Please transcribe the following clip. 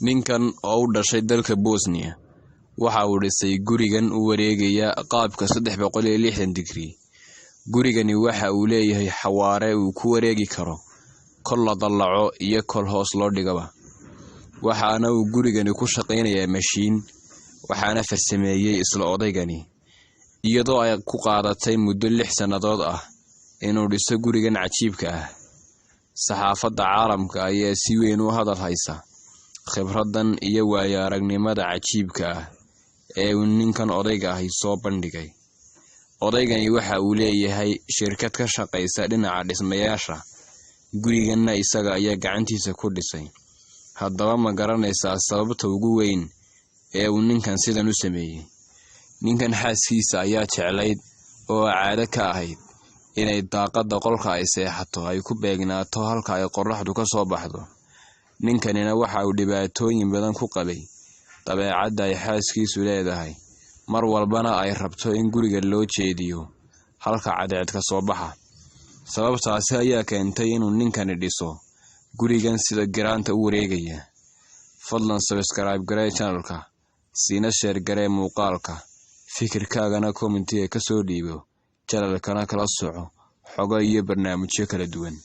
ninkan oo u dhashay dalka Bosnia waxa uu dhisay gurigan u wareegaya qaabka 360 digrii. Gurigani waxa uu leeyahay xawaare uu ku wareegi karo kol la dalaco iyo kol hoos loo dhigaba. Waxaana uu gurigani ku shaqeynayaa mashiin, waxaana farsameeyay isla odaygani iyadoo ay ku qaadatay muddo 6 sanadood ah inuu dhiso gurigan cajiibka ah. Saxaafadda caalamka ayaa si weyn u hadal haysa khibradan iyo waayo-aragnimada cajiibka ah ee uu ninkan odayga ahi soo bandhigay. Odaygani waxa uu leeyahay shirkad ka shaqeysa dhinaca dhismayaasha, guriganna isaga ayaa gacantiisa ku dhisay. Haddaba ma garanaysaa sababta ugu weyn ee uu ninkan sidan u sameeyay? Ninkan xaaskiisa ayaa jeclayd oo caado ka ahayd inay daaqada qolka ay seexato ay ku beegnaato halka ay qorraxdu ka soo baxdo. Ninkanina waxa uu dhibaatooyin badan ku qabay dabeecadda ay xaaskiisu leedahay, mar walbana ay rabto in guriga loo jeediyo halka cadceed ka soo baxa. Sababtaasi ayaa keentay inuu ninkani dhiso gurigan sida giraanta u wareegaya. Fadlan subscribe garee channelka, siina share garee muuqaalka, fikirkaagana comment ka soo dhiibo channelkana kala soco xogo iyo barnaamijyo kala duwan.